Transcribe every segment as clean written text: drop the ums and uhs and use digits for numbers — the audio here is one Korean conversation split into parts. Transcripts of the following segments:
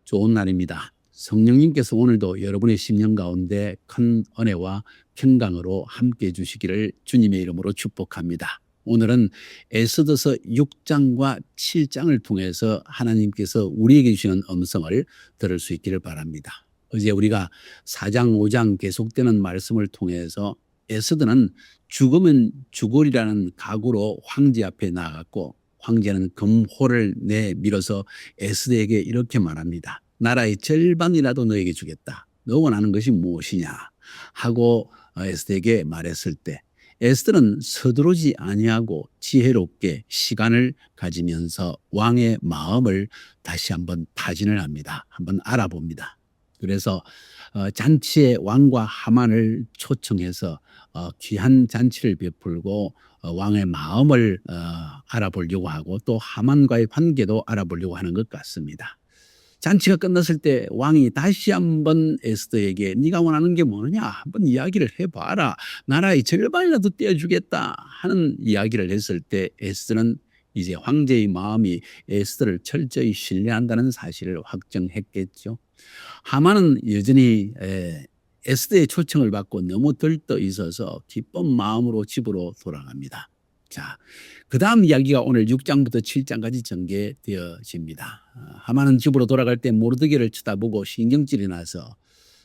좋은 날입니다. 성령님께서 오늘도 여러분의 심령 가운데 큰 은혜와 평강으로 함께 해주시기를 주님의 이름으로 축복합니다. 오늘은 에스더서 6장과 7장을 통해서 하나님께서 우리에게 주시는 음성을 들을 수 있기를 바랍니다. 어제 우리가 4장, 5장 계속되는 말씀을 통해서 에스더는 죽으면 죽으리라는 각오로 황제 앞에 나아갔고, 황제는 금호를 내밀어서 에스더에게 이렇게 말합니다. 나라의 절반이라도 너에게 주겠다. 너 원하는 것이 무엇이냐 하고 에스더에게 말했을 때, 에스더는 서두르지 아니하고 지혜롭게 시간을 가지면서 왕의 마음을 다시 한번 타진을 합니다. 한번 알아봅니다. 그래서 잔치에 왕과 하만을 초청해서 귀한 잔치를 베풀고 왕의 마음을 알아보려고 하고, 또 하만과의 관계도 알아보려고 하는 것 같습니다. 잔치가 끝났을 때 왕이 다시 한번 에스더에게 네가 원하는 게 뭐느냐 한번 이야기를 해봐라. 나라의 절반이라도 떼어주겠다 하는 이야기를 했을 때, 에스더는 이제 황제의 마음이 에스더를 철저히 신뢰한다는 사실을 확정했겠죠. 하만은 여전히 에스더의 초청을 받고 너무 들떠 있어서 기쁜 마음으로 집으로 돌아갑니다. 자, 그 다음 이야기가 오늘 6장부터 7장까지 전개되어집니다. 하만은 집으로 돌아갈 때 모르드게를 쳐다보고 신경질이 나서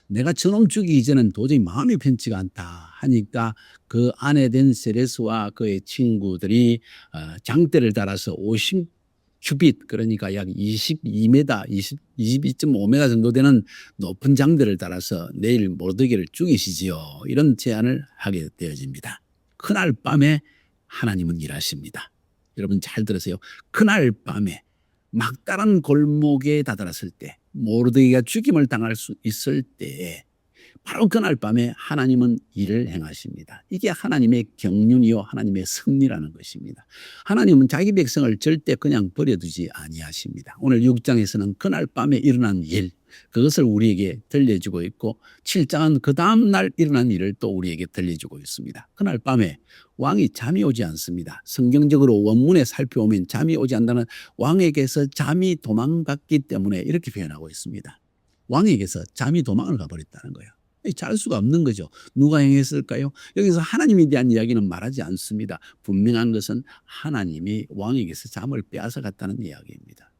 내가 저놈 죽이기 전엔 도저히 마음이 편치가 않다 하니까, 그 아내 된 세레스와 그의 친구들이 장대를 달아서 50규빗, 그러니까 약 22m, 22.5m 정도 되는 높은 장대를 달아서 내일 모르드게를 죽이시지요. 이런 제안을 하게 되어집니다. 그날 밤에 하나님은 일하십니다. 여러분 잘 들으세요. 그날 밤에 막다른 골목에 다다랐을 때, 모르드게가 죽임을 당할 수 있을 때에, 바로 그날 밤에 하나님은 일을 행하십니다. 이게 하나님의 경륜이요 하나님의 섭리라는 것입니다. 하나님은 자기 백성을 절대 그냥 버려두지 아니하십니다. 오늘 6장에서는 그날 밤에 일어난 일, 그것을 우리에게 들려주고 있고, 7장은 그 다음 날 일어난 일을 또 우리에게 들려주고 있습니다. 그날 밤에 왕이 잠이 오지 않습니다. 성경적으로 원문에 살펴보면 잠이 오지 않는다는, 왕에게서 잠이 도망갔기 때문에 이렇게 표현하고 있습니다. 왕에게서 잠이 도망을 가버렸다는 거예요. 잘 수가 없는 거죠. 누가 행했을까요? 여기서 하나님에 대한 이야기는 말하지 않습니다. 분명한 것은 하나님이 왕에게서 잠을 빼앗아 갔다는 이야기입니다.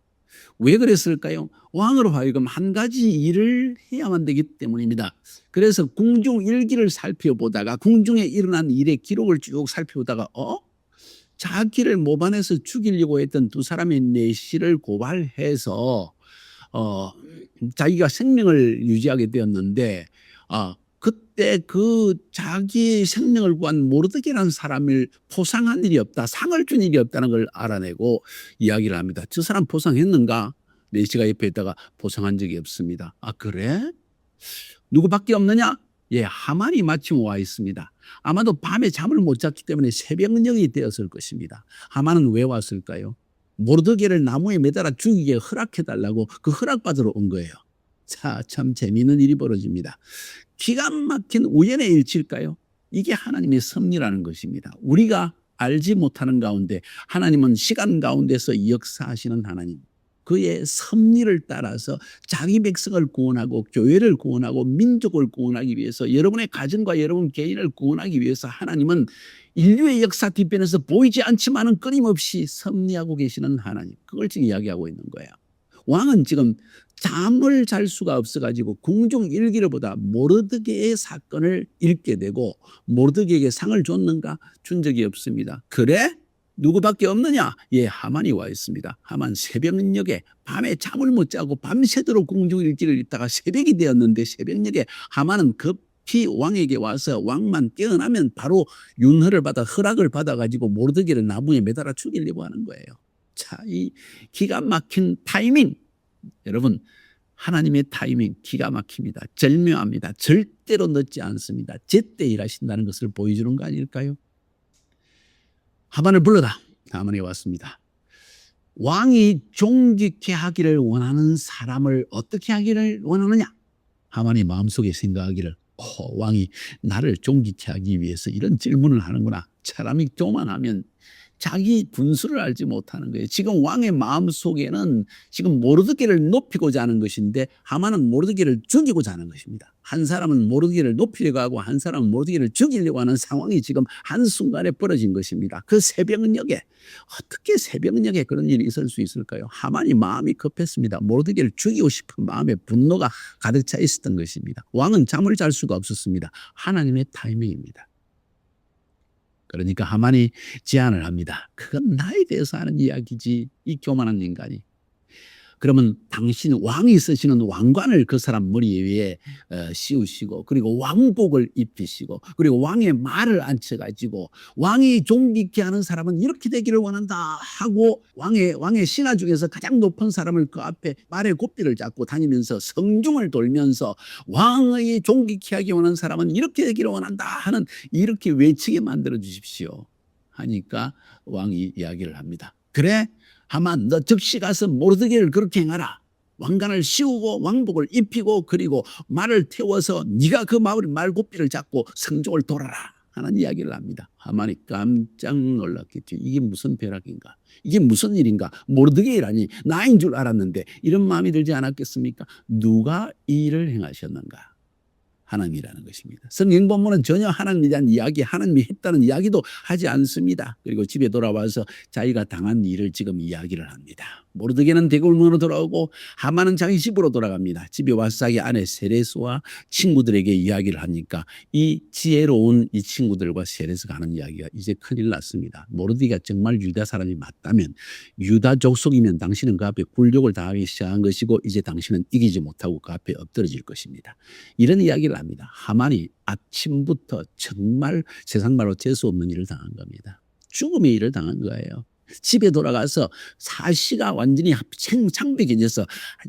왜 그랬을까요? 왕으로 하여금 한 가지 일을 해야만 되기 때문입니다. 그래서 궁중 일기를 살펴보다가, 궁중에 일어난 일의 기록을 쭉 살펴보다가 자기를 모반해서 죽이려고 했던 두 사람의 내시를 고발해서 자기가 생명을 유지하게 되었는데, 그때 그 자기의 생명을 구한 모르드게라는 사람을 포상한 일이 없다, 상을 준 일이 없다는 걸 알아내고 이야기를 합니다. 저 사람 포상했는가? 내시가 옆에 있다가 포상한 적이 없습니다. 그래? 누구밖에 없느냐? 예, 하만이 마침 와 있습니다. 아마도 밤에 잠을 못 잤기 때문에 새벽녘이 되었을 것입니다. 하만은 왜 왔을까요? 모르드게를 나무에 매달아 죽이게 허락해달라고 그 허락받으러 온 거예요. 자, 참 재미있는 일이 벌어집니다. 기가 막힌 우연의 일치일까요? 이게 하나님의 섭리라는 것입니다. 우리가 알지 못하는 가운데 하나님은 시간 가운데서 역사하시는 하나님, 그의 섭리를 따라서 자기 백성을 구원하고 교회를 구원하고 민족을 구원하기 위해서, 여러분의 가정과 여러분 개인을 구원하기 위해서 하나님은 인류의 역사 뒤편에서 보이지 않지만은 끊임없이 섭리하고 계시는 하나님, 그걸 지금 이야기하고 있는 거예요. 왕은 지금 잠을 잘 수가 없어가지고 궁중 일기를 보다 모르드게의 사건을 읽게 되고, 모르드게에게 상을 줬는가? 준 적이 없습니다. 그래? 누구밖에 없느냐? 예, 하만이 와 있습니다. 하만 새벽녘에 밤에 잠을 못 자고 밤새도록 궁중 일기를 읽다가 새벽이 되었는데, 새벽녘에 하만은 급히 왕에게 와서 왕만 깨어나면 바로 윤허를 받아, 허락을 받아가지고 모르드게를 나무에 매달아 죽이려고 하는 거예요. 자, 이 기가 막힌 타이밍, 여러분 하나님의 타이밍 기가 막힙니다. 절묘합니다. 절대로 늦지 않습니다. 제때 일하신다는 것을 보여주는 거 아닐까요? 하만을 불러다. 하만이 왔습니다. 왕이 종기케 하기를 원하는 사람을 어떻게 하기를 원하느냐? 하만이 마음속에 생각하기를, 왕이 나를 종기케 하기 위해서 이런 질문을 하는구나. 사람이 교만하면 자기 분수를 알지 못하는 거예요. 지금 왕의 마음속에는 지금 모르드게를 높이고자 하는 것인데 하만은 모르드게를 죽이고자 하는 것입니다. 한 사람은 모르드게를 높이려고 하고 한 사람은 모르드게를 죽이려고 하는 상황이 지금 한순간에 벌어진 것입니다. 그 새벽녘에 어떻게 새벽녘에 그런 일이 있을 수 있을까요? 하만이 마음이 급했습니다. 모르드게를 죽이고 싶은 마음에 분노가 가득 차 있었던 것입니다. 왕은 잠을 잘 수가 없었습니다. 하나님의 타이밍입니다. 그러니까 하만이 제안을 합니다. 그건 나에 대해서 하는 이야기지 이 교만한 인간이. 그러면 당신 왕이 쓰시는 왕관을 그 사람 머리 위에 씌우시고 그리고 왕복을 입히시고 그리고 왕의 말을 앉혀가지고 왕이 존귀케 하는 사람은 이렇게 되기를 원한다 하고 왕의 신하 중에서 가장 높은 사람을 그 앞에 말의 고삐를 잡고 다니면서 성중을 돌면서 왕의 존귀케 하기 원하는 사람은 이렇게 되기를 원한다 하는 이렇게 외치게 만들어 주십시오 하니까 왕이 이야기를 합니다. 그래? 하만 너 즉시 가서 모르드게를 그렇게 행하라. 왕관을 씌우고 왕복을 입히고 그리고 말을 태워서 네가 그 말고삐를 잡고 성중을 돌아라 하는 이야기를 합니다. 하만이 깜짝 놀랐겠죠. 이게 무슨 벼락인가? 이게 무슨 일인가? 모르드게 일하니 나인 줄 알았는데 이런 마음이 들지 않았겠습니까? 누가 이 일을 행하셨는가? 하나님이라는 것입니다. 성경 본문은 전혀 하나님에 대한 이야기, 하나님이 했다는 이야기도 하지 않습니다. 그리고 집에 돌아와서 자기가 당한 일을 지금 이야기를 합니다. 모르드게는 대궐문으로 돌아오고 하만은 자기 집으로 돌아갑니다. 집에 와서 자기 아내 세레스와 친구들에게 이야기를 하니까 이 지혜로운 이 친구들과 세레스가 하는 이야기가 이제 큰일 났습니다. 모르드게가 정말 유다 사람이 맞다면 유다 족속이면 당신은 그 앞에 굴욕을 당하기 시작한 것이고 이제 당신은 이기지 못하고 그 앞에 엎드러질 것입니다. 이런 이야기를 합니다. 하만이 아침부터 정말 세상 말로 재수 없는 일을 당한 겁니다. 죽음의 일을 당한 거예요. 집에 돌아가서 사시가 완전히 창백해져서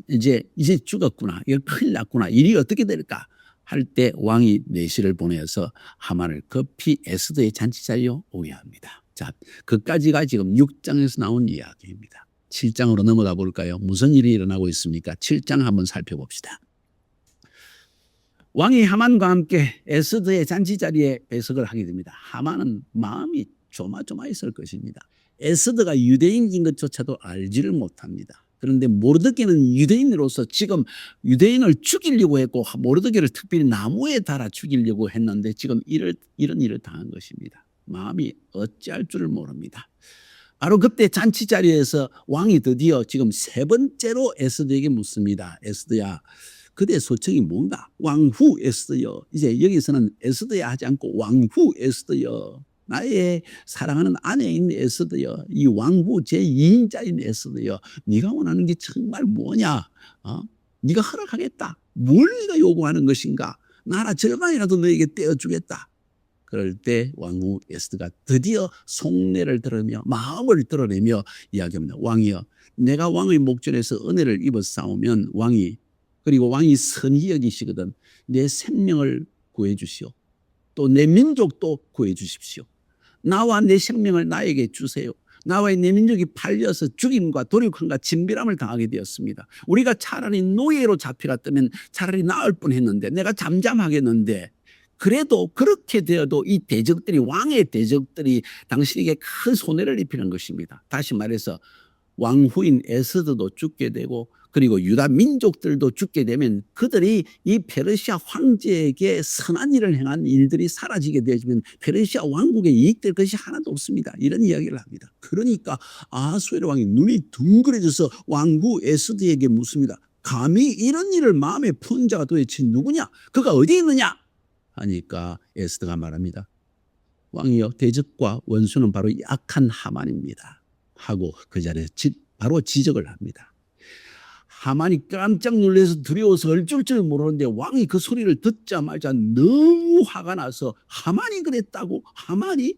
이제 죽었구나. 이거 큰일 났구나. 일이 어떻게 될까? 할 때 왕이 내시를 보내서 하만을 급히 에스더의 잔치 자리에 오게 합니다. 자, 그까지가 지금 6장에서 나온 이야기입니다. 7장으로 넘어가 볼까요? 무슨 일이 일어나고 있습니까? 7장 한번 살펴봅시다. 왕이 하만과 함께 에스더의 잔치 자리에 배석을 하게 됩니다. 하만은 마음이 조마조마했을 것입니다. 에스더가 유대인인 것조차도 알지를 못합니다. 그런데 모르드게는 유대인으로서 지금 유대인을 죽이려고 했고 모르드게를 특별히 나무에 달아 죽이려고 했는데 지금 이런 일을 당한 것입니다. 마음이 어찌할 줄을 모릅니다. 바로 그때 잔치 자리에서 왕이 드디어 지금 세 번째로 에스더에게 묻습니다. 에스더야, 그대 소청이 뭔가? 왕후 에스더여. 이제 여기서는 에스더야 하지 않고 왕후 에스더여. 나의 사랑하는 아내인 에스더여, 이 왕후 제2인자인 에스더여, 네가 원하는 게 정말 뭐냐? 네가 허락하겠다. 뭘 네가 요구하는 것인가? 나라 절반이라도 너에게 떼어주겠다. 그럴 때 왕후 에스더가 드디어 속내를 드러내며 마음을 드러내며 이야기합니다. 왕이여, 내가 왕의 목전에서 은혜를 입어 싸우면 왕이 선히 여기시거든 내 생명을 구해 주시오. 또 내 민족도 구해 주십시오. 나와 내 생명을 나에게 주세요. 나와 내 민족이 팔려서 죽임과 도륙함과 진비람을 당하게 되었습니다. 우리가 차라리 노예로 잡혀갔다면 차라리 나을 뻔했는데 내가 잠잠하겠는데 그래도 그렇게 되어도 이 대적들이 왕의 대적들이 당신에게 큰 손해를 입히는 것입니다. 다시 말해서 왕후인 에스더도 죽게 되고 그리고 유다 민족들도 죽게 되면 그들이 이 페르시아 황제에게 선한 일을 행한 일들이 사라지게 되면 페르시아 왕국에 이익될 것이 하나도 없습니다. 이런 이야기를 합니다. 그러니까 아하수에로 왕이 눈이 둥그레져서 왕후 에스더에게 묻습니다. 감히 이런 일을 마음에 푼 자가 도대체 누구냐? 그가 어디 있느냐? 하니까 에스더가 말합니다. 왕이여, 대적과 원수는 바로 약한 하만입니다. 하고 그 자리에 바로 지적을 합니다. 하만이 깜짝 놀라서 두려워서 얼줄 줄 모르는데 왕이 그 소리를 듣자마자 너무 화가 나서 하만이 그랬다고? 하만이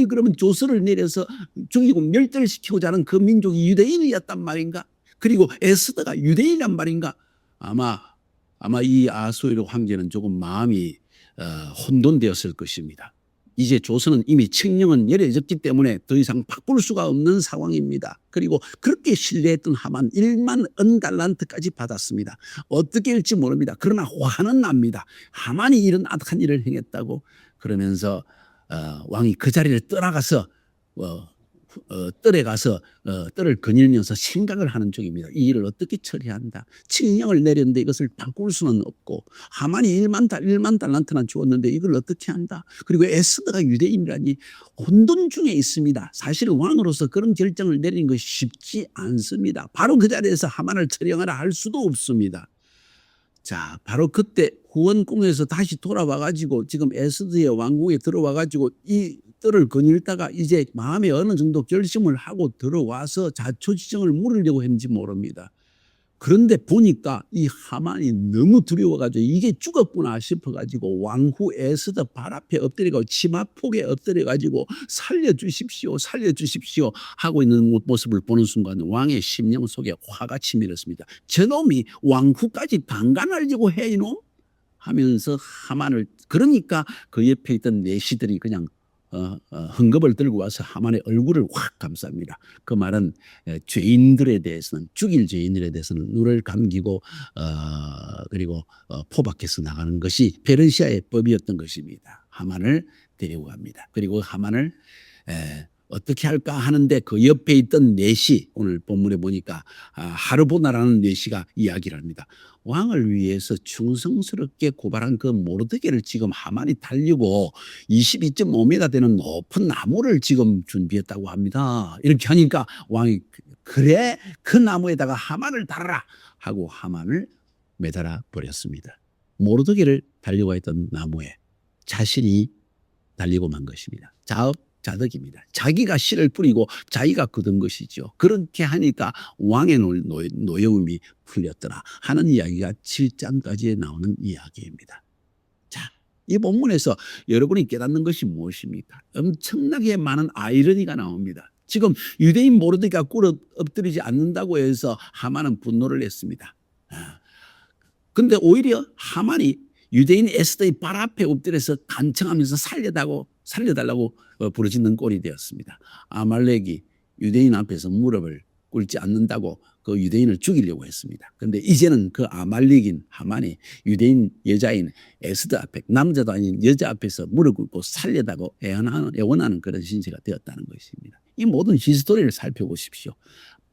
그러면 조서를 내려서 죽이고 멸절시키고자 하는 그 민족이 유대인이었단 말인가? 그리고 에스더가 유대인이란 말인가? 아마 이 아하수에로 황제는 조금 마음이 혼돈되었을 것입니다. 이제 조선은 이미 칙령은 내려졌기 때문에 더 이상 바꿀 수가 없는 상황입니다. 그리고 그렇게 신뢰했던 하만 1만 은달란트까지 받았습니다. 어떻게 할지 모릅니다. 그러나 화는 납니다. 하만이 이런 악한 일을 행했다고. 그러면서 왕이 그 자리를 떠나가서 뜰에 가서 뜰을 거닐면서 생각을 하는 중입니다. 이 일을 어떻게 처리한다. 칙령을 내렸는데 이것을 바꿀 수는 없고 하만이 1만 달란트나 주었는데 이걸 어떻게 한다. 그리고 에스더가 유대인이라니 혼돈 중에 있습니다. 사실 왕으로서 그런 결정을 내리는 것이 쉽지 않습니다. 바로 그 자리에서 하만을 처형하라 할 수도 없습니다. 자, 바로 그때 후원궁에서 다시 돌아와 가지고 지금 에스더의 왕궁에 들어와 가지고 이 뜰을 거닐다가 이제 마음에 어느 정도 결심을 하고 들어와서 자초지종을 물으려고 했는지 모릅니다. 그런데 보니까 이 하만이 너무 두려워 가지고 이게 죽었구나 싶어 가지고 왕후 에스더 발 앞에 엎드리고 치마폭에 엎드려 가지고 살려 주십시오. 살려 주십시오 하고 있는 모습을 보는 순간 왕의 심령 속에 화가 치밀었습니다. 저놈이 왕후까지 방관하려고 해 이놈 하면서 하만을 그러니까 그 옆에 있던 내시들이 그냥 헝겊을 들고 와서 하만의 얼굴을 확 감쌉니다. 그 말은 죄인들에 대해서는 죽일 죄인들에 대해서는 눈을 감기고 그리고 포박해서 나가는 것이 페르시아의 법이었던 것입니다. 하만을 데려갑니다. 그리고 하만을 어떻게 할까 하는데 그 옆에 있던 내시 오늘 본문에 보니까 하르보나라는 내시가 이야기를 합니다. 왕을 위해서 충성스럽게 고발한 그 모르드게를 지금 하만이 달리고 22.5m 되는 높은 나무를 지금 준비했다고 합니다. 이렇게 하니까 왕이 그래 그 나무에다가 하만을 달아라 하고 하만을 매달아 버렸습니다. 모르드게를 달려가 있던 나무에 자신이 달리고 만 것입니다. 자덕입니다. 자기가 씨를 뿌리고 자기가 거둔 것이죠. 그렇게 하니까 왕의 노여움이 풀렸더라 하는 이야기가 7장까지에 나오는 이야기입니다. 자, 이 본문에서 여러분이 깨닫는 것이 무엇입니까? 엄청나게 많은 아이러니가 나옵니다. 지금 유대인 모르드게가 꿇어 엎드리지 않는다고 해서 하만은 분노를 했습니다. 근데 오히려 하만이 유대인 에스더의 발 앞에 엎드려서 간청하면서 살려달라고 부르짖는 꼴이 되었습니다. 아말렉이 유대인 앞에서 무릎을 꿇지 않는다고 그 유대인을 죽이려고 했습니다. 그런데 이제는 그 아말렉인 하만이 유대인 여자인 에스더 앞에 남자도 아닌 여자 앞에서 무릎 꿇고 살려다고 애원하는 그런 신세가 되었다는 것입니다. 이 모든 히스토리를 살펴보십시오.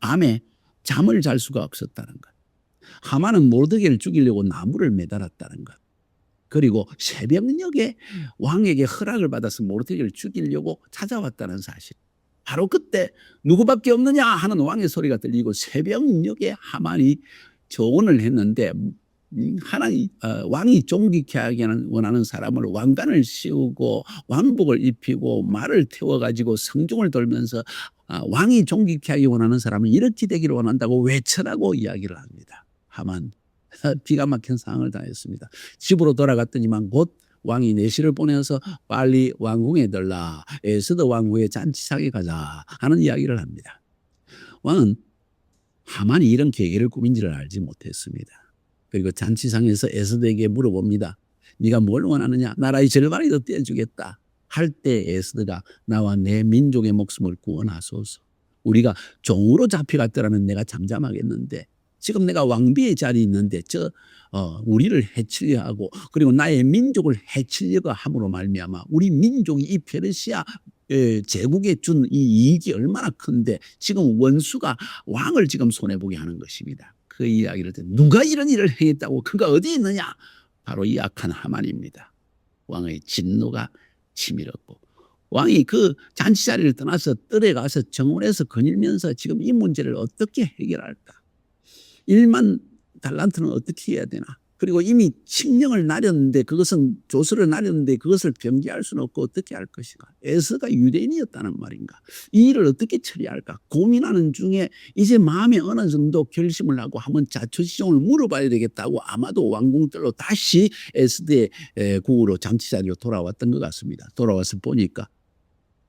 밤에 잠을 잘 수가 없었다는 것. 하만은 모르드게를 죽이려고 나무를 매달았다는 것. 그리고 새벽녘에 왕에게 허락을 받아서 모르드게를 죽이려고 찾아왔다는 사실. 바로 그때 누구밖에 없느냐 하는 왕의 소리가 들리고 새벽녘에 하만이 조언을 했는데 왕이 존귀케 하기는 원하는 사람을 왕관을 씌우고 왕복을 입히고 말을 태워가지고 성중을 돌면서 왕이 존귀케 하기 원하는 사람은 이렇게 되기를 원한다고 외쳐라고 이야기를 합니다. 하만 기가 막힌 상황을 당했습니다. 집으로 돌아갔더니만 곧 왕이 내시를 보내서 빨리 왕궁에 들라 에스더 왕후의 잔치상에 가자 하는 이야기를 합니다. 왕은 하만이 이런 계획을 꾸민지를 알지 못했습니다. 그리고 잔치상에서 에스더에게 물어봅니다. 네가 뭘 원하느냐? 나라의 절반이라도 떼어주겠다. 할 때 에스더가 나와 내 민족의 목숨을 구원하소서. 우리가 종으로 잡혀갔더라면 내가 잠잠하겠는데 지금 내가 왕비의 자리에 있는데 우리를 해치려 하고 그리고 나의 민족을 해치려고 함으로 말미암아 우리 민족이 이 페르시아 제국에 준 이 이익이 얼마나 큰데 지금 원수가 왕을 지금 손해보게 하는 것입니다. 그 이야기를 듣고 누가 이런 일을 행했다고 그가 어디 있느냐? 바로 이 악한 하만입니다. 왕의 진노가 치밀었고 왕이 그 잔치 자리를 떠나서 뜰에 가서 정원에서 거닐면서 지금 이 문제를 어떻게 해결할까? 1만 달란트는 어떻게 해야 되나? 그리고 이미 칙령을 나렸는데 그것은 조서를 나렸는데 그것을 변기할 수는 없고 어떻게 할 것인가? 에서가 유대인이었다는 말인가? 이 일을 어떻게 처리할까? 고민하는 중에 이제 마음에 어느 정도 결심을 하고 한번 자초지종을 물어봐야 되겠다고 아마도 왕궁뜰로 다시 에스더의 궁으로 잔치자리로 돌아왔던 것 같습니다. 돌아와서 보니까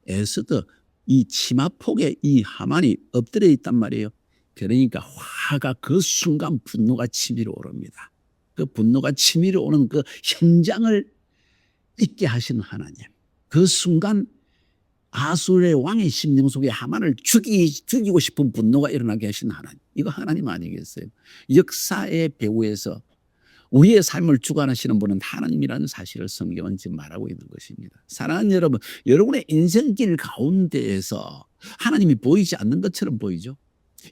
에스더 이 치마폭에 이 하만이 엎드려 있단 말이에요. 그러니까 화가 그 순간 분노가 치밀어 오릅니다. 그 분노가 치밀어 오는 그 현장을 잊게 하시는 하나님. 그 순간 아수르의 왕의 심령 속에 하만을 죽이고 싶은 분노가 일어나게 하신 하나님. 이거 하나님 아니겠어요? 역사의 배후에서 우리의 삶을 주관하시는 분은 하나님이라는 사실을 성경은 지금 말하고 있는 것입니다. 사랑하는 여러분, 여러분의 인생길 가운데에서 하나님이 보이지 않는 것처럼 보이죠.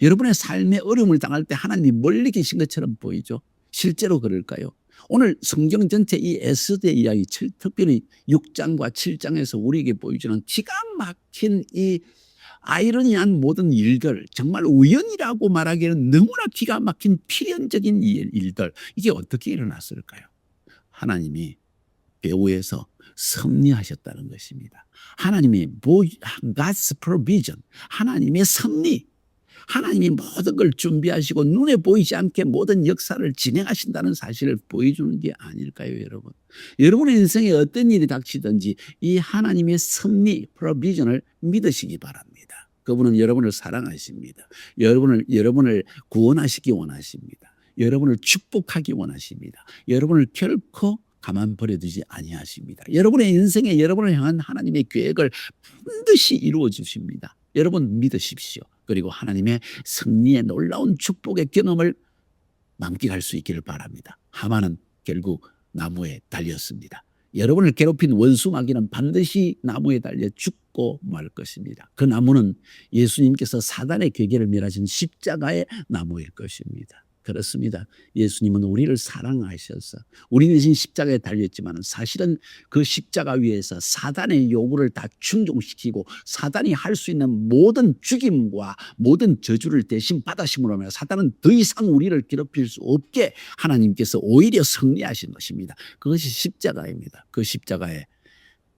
여러분의 삶에 어려움을 당할 때 하나님이 멀리 계신 것처럼 보이죠. 실제로 그럴까요? 오늘 성경 전체 이 에스더의 이야기, 특별히 6장과 7장에서 우리에게 보여주는 기가 막힌 이 아이러니한 모든 일들, 정말 우연이라고 말하기에는 너무나 기가 막힌 필연적인 일들, 이게 어떻게 일어났을까요? 하나님이 배후에서 섭리하셨다는 것입니다. 하나님이 God's provision, 하나님의 섭리, 하나님이 모든 걸 준비하시고 눈에 보이지 않게 모든 역사를 진행하신다는 사실을 보여주는 게 아닐까요, 여러분? 여러분의 인생에 어떤 일이 닥치든지 이 하나님의 섭리, 프로비전을 믿으시기 바랍니다. 그분은 여러분을 사랑하십니다. 여러분을 구원하시기 원하십니다. 여러분을 축복하기 원하십니다. 여러분을 결코 가만 버려두지 아니하십니다. 여러분의 인생에 여러분을 향한 하나님의 계획을 반드시 이루어 주십니다. 여러분 믿으십시오. 그리고 하나님의 승리의 놀라운 축복의 경험을 만끽할 수 있기를 바랍니다. 하만은 결국 나무에 달렸습니다. 여러분을 괴롭힌 원수 마귀는 반드시 나무에 달려 죽고 말 것입니다. 그 나무는 예수님께서 사단의 괴계를 멸하신 십자가의 나무일 것입니다. 그렇습니다. 예수님은 우리를 사랑하셔서 우리 대신 십자가에 달렸지만 사실은 그 십자가 위에서 사단의 요구를 다 충족시키고 사단이 할 수 있는 모든 죽임과 모든 저주를 대신 받으심으로 하며 사단은 더 이상 우리를 괴롭힐 수 없게 하나님께서 오히려 승리하신 것입니다. 그것이 십자가입니다. 그 십자가에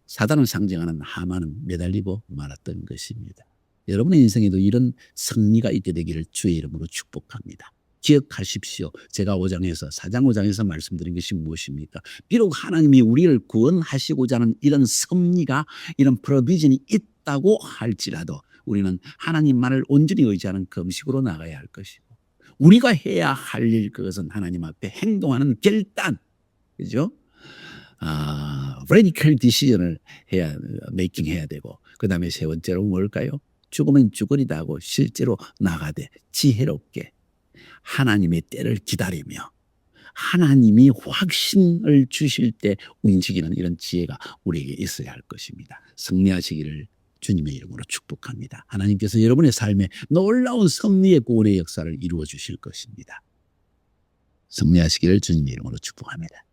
사단을 상징하는 하만은 매달리고 말았던 것입니다. 여러분의 인생에도 이런 승리가 있게 되기를 주의 이름으로 축복합니다. 기억하십시오. 제가 4장 5장에서 말씀드린 것이 무엇입니까? 비록 하나님이 우리를 구원하시고자 하는 이런 섭리가, 이런 프로비전이 있다고 할지라도 우리는 하나님만을 온전히 의지하는 금식으로 나가야 할 것이고, 우리가 해야 할 일, 그것은 하나님 앞에 행동하는 결단, 그죠? radical decision을 해야 되고, 그 다음에 세 번째로 뭘까요? 죽으면 죽으리다 하고 실제로 나가되 지혜롭게 하나님의 때를 기다리며 하나님이 확신을 주실 때 움직이는 이런 지혜가 우리에게 있어야 할 것입니다. 승리하시기를 주님의 이름으로 축복합니다. 하나님께서 여러분의 삶에 놀라운 섭리의 구원의 역사를 이루어 주실 것입니다. 승리하시기를 주님의 이름으로 축복합니다.